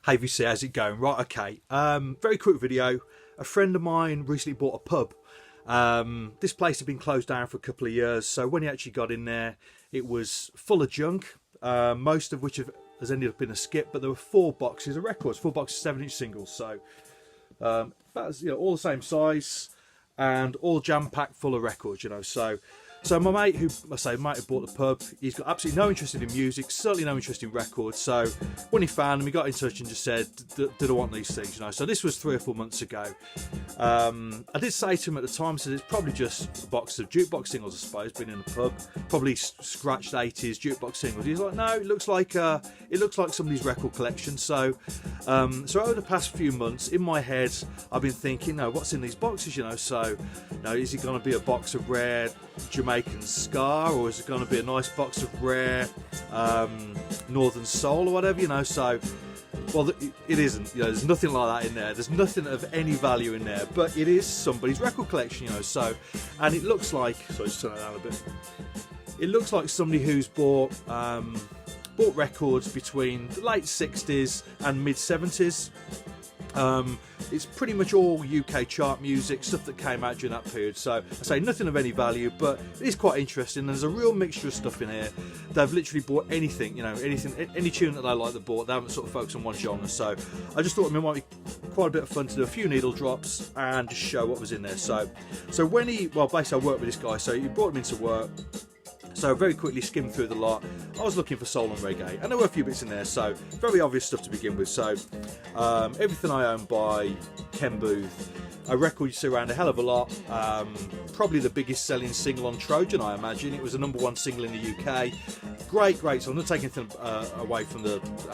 Hey VC, how's it going? Right, okay. Very quick video. A friend of mine recently bought a pub. This place had been closed down for a couple of years, so when he actually got in there, it was full of junk, most of which has ended up in a skip, but there were 4 boxes of records, 4 boxes of 7-inch singles, so that's, all the same size and all jam-packed full of records, So my mate, who bought the pub, he's got absolutely no interest in music, certainly no interest in records. So when he found them, he got in touch and just said, "Did I want these things?" So this was 3 or 4 months ago. I did say to him at the time, "said It's probably just a box of jukebox singles, I suppose, being in the pub, probably scratched 80s jukebox singles." He's like, "No, it looks like somebody's record collection." So over the past few months, in my head, I've been thinking, "No, what's in these boxes?" So, is it going to be a box of rare Jamaican ska, or is it going to be a nice box of rare Northern Soul or whatever, So, well, it isn't. There's nothing like that in there. There's nothing of any value in there, but it is somebody's record collection, So, and it looks like. So just turn it down a bit. It looks like somebody who's bought records between the late 60s and mid 70s. It's pretty much all UK chart music, stuff that came out during that period. So I say nothing of any value, but it is quite interesting. There's a real mixture of stuff in here. They've literally bought anything, any tune that they like they bought. They haven't sort of focused on one genre. So I just thought it might be quite a bit of fun to do a few needle drops and just show what was in there. So when basically I worked with this guy, so he brought him into work. So very quickly skimmed through the lot. I was looking for soul and reggae, and there were a few bits in there, so very obvious stuff to begin with. So Everything I Own by Ken Booth, a record you see around a hell of a lot, probably the biggest selling single on Trojan, I imagine. It was the #1 single in the UK. Great song. I'm not taking anything away from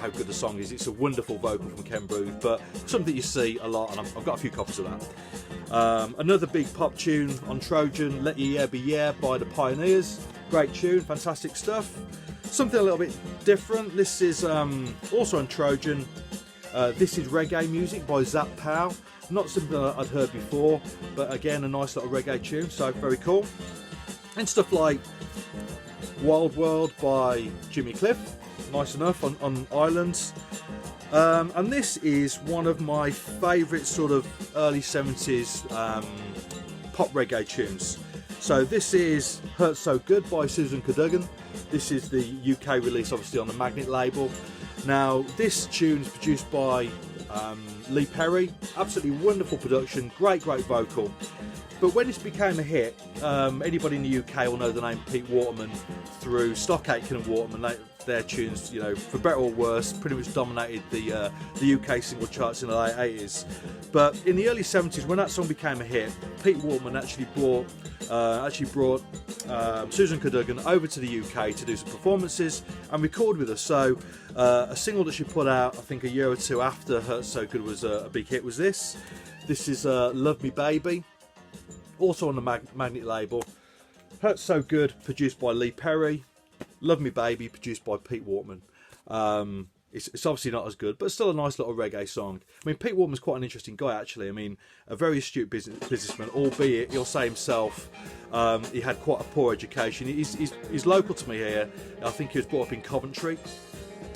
how good the song is. It's a wonderful vocal from Ken Booth, but something you see a lot, and I've got a few copies of that. Another big pop tune on Trojan, Let Your Yeah Be Yeah by the Pioneers. Great tune, fantastic stuff. Something a little bit different. This is also on Trojan. This is reggae music by Zap Powell. Not something I'd heard before, but again, a nice little reggae tune, so very cool. And stuff like Wild World by Jimmy Cliff, nice enough, on Islands. And this is one of my favourite sort of early 70s pop reggae tunes. So this is Hurt So Good by Susan Cadogan. This is the UK release, obviously, on the Magnet label. Now, this tune is produced by Lee Perry. Absolutely wonderful production, great vocal. But when this became a hit, anybody in the UK will know the name Pete Waterman through Stock Aitken and Waterman. Their tunes, for better or worse, pretty much dominated the UK single charts in the late 80s. But in the early 70s, when that song became a hit, Pete Waterman actually brought Susan Cadogan over to the UK to do some performances and record with us. So a single that she put out, I think a year or two after Hurt So Good was a big hit, was this. This is Love Me Baby, also on the Magnet label. Hurt So Good, produced by Lee Perry. Love Me Baby, produced by Pete Waterman. It's obviously not as good, but still a nice little reggae song. I mean, Pete Waterman's quite an interesting guy, actually. I mean, a very astute businessman, albeit he'll say himself he had quite a poor education. He's local to me here. I think he was brought up in Coventry.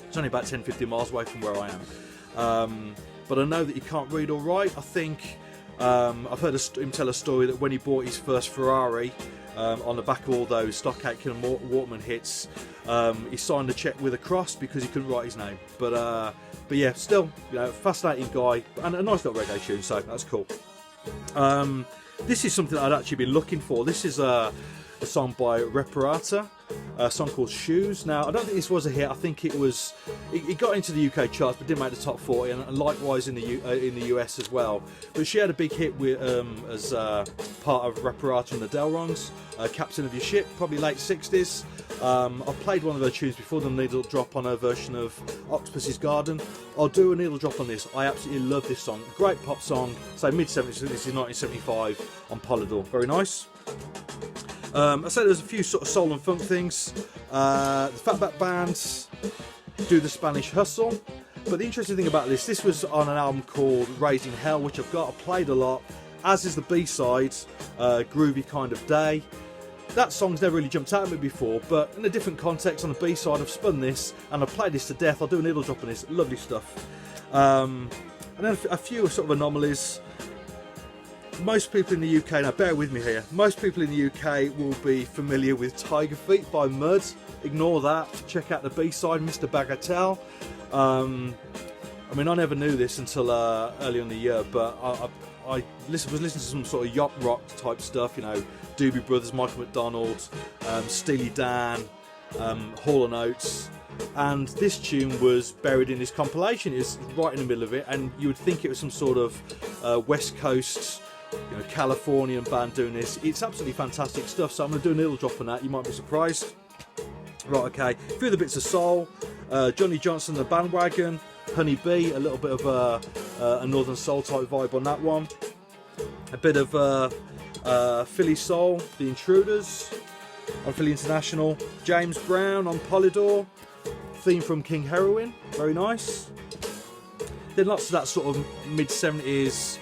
It's only about 10-15 miles away from where I am. But I know that he can't read or write. I think I've heard him tell a story that when he bought his first Ferrari, on the back of all those Stock Aitken and Waterman hits, he signed a cheque with a cross because he couldn't write his name. But yeah, still, fascinating guy and a nice little reggae tune, so that's cool. This is something I'd actually been looking for. This is a song by Reparata, a song called Shoes. Now, I don't think this was a hit. I think it got into the UK charts but didn't make the top 40, and likewise in the US as well. But she had a big hit with as part of Reparata and the Delrongs, Captain of Your Ship, probably late 60s. I played one of her tunes before, the needle drop on her version of Octopus's Garden. I'll do a needle drop on this. I absolutely love this song. Great pop song. So mid-70s, this is 1975 on Polydor. Very nice. I said there's a few sort of soul and funk things. The Fatback Band do the Spanish Hustle. But the interesting thing about this was on an album called Raising Hell, which I've played a lot, as is the B-side, Groovy Kind of Day. That song's never really jumped out at me before, but in a different context on the B-side I've spun this and I've played this to death. I'll do a needle drop on this, lovely stuff. And then a few sort of anomalies. Most people in the UK, now bear with me here, most people in the UK will be familiar with Tiger Feet by Mud. Ignore that, check out the B-side, Mr. Bagatelle. I mean, I never knew this until early in the year, but I was listening to some sort of yacht rock type stuff, you know, Doobie Brothers, Michael McDonald, Steely Dan, Hall & Oates, and this tune was buried in this compilation. It's right in the middle of it, and you would think it was some sort of West Coast, you know, Californian band doing this. It's absolutely fantastic stuff, so I'm going to do a little drop on that. You might be surprised. Right, okay, a few of the bits of soul, Johnny Johnson, The Bandwagon, Honey Bee, a little bit of a Northern Soul type vibe on that one. A bit of Philly Soul, The Intruders on Philly International. James Brown on Polydor. Theme from King Heroin, very nice. Then lots of that sort of mid-70s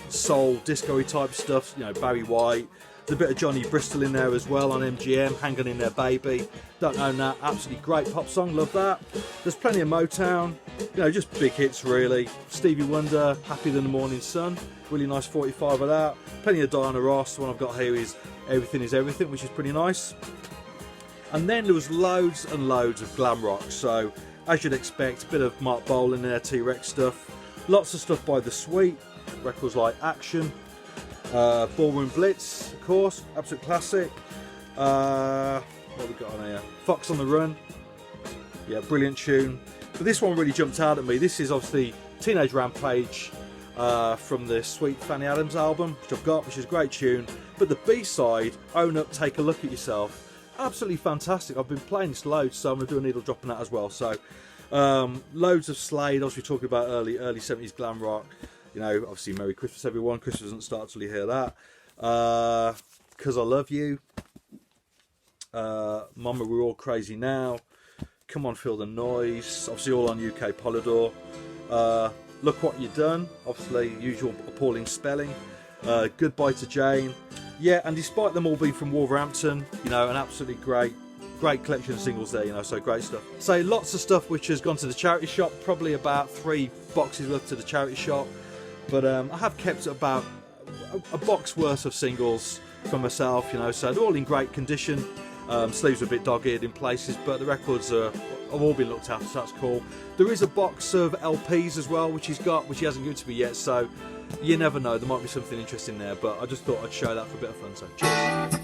soul, disco-y type stuff, you know, Barry White. There's a bit of Johnny Bristol in there as well on MGM, Hang On In There Baby. Don't own that, absolutely great pop song, love that. There's plenty of Motown, you know, just big hits really. Stevie Wonder, Happier Than the Morning Sun, really nice 45 of that. Plenty of Diana Ross, the one I've got here is Everything Is Everything, which is pretty nice. And then there was loads and loads of glam rock, so as you'd expect, a bit of Mark Bowl in there, T-Rex stuff. Lots of stuff by The Sweet, records like Action, Ballroom Blitz, of course, absolute classic. What have we got on here? Fox on the Run, yeah, brilliant tune. But this one really jumped out at me. This is obviously Teenage Rampage from the Sweet Fanny Adams album, which I've got, which is a great tune. But the B-side, Own Up, Take a Look at Yourself, absolutely fantastic. I've been playing this loads, so I'm going to do a needle drop on that as well. So loads of Slade, obviously talking about early 70s glam rock. You know, obviously Merry Christmas everyone. Christmas doesn't start till you hear that. 'Cause I Love You. Mama, We're All Crazy Now. Come On, Feel the Noise. Obviously all on UK Polydor. Look What You Done. Obviously usual appalling spelling. Goodbye to Jane. Yeah, and despite them all being from Wolverhampton, you know, an absolutely great collection of singles there, you know, so great stuff. So lots of stuff which has gone to the charity shop, probably about 3 boxes worth to the charity shop. But I have kept about a box worth of singles for myself, you know, so they're all in great condition. Sleeves are a bit dog-eared in places, but the records have all been looked after, so that's cool. There is a box of LPs as well, which he hasn't given to me yet, so you never know, there might be something interesting there, but I just thought I'd show that for a bit of fun, so cheers.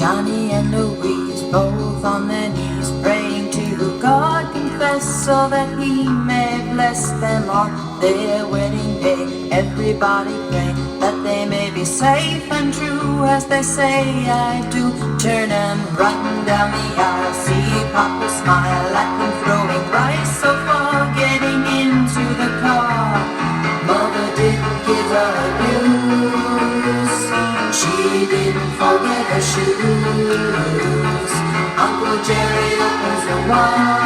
Johnny and Louise, both on their knees, praying to God, confess so that He may bless them on their wedding day. Everybody pray that they may be safe and true, as they say I do. Turn and run down the aisle, see Papa smile at them throwing rice, so far getting into the car. Mother didn't give her news, she didn't forget her shoes. Uncle Jerry opens the wine.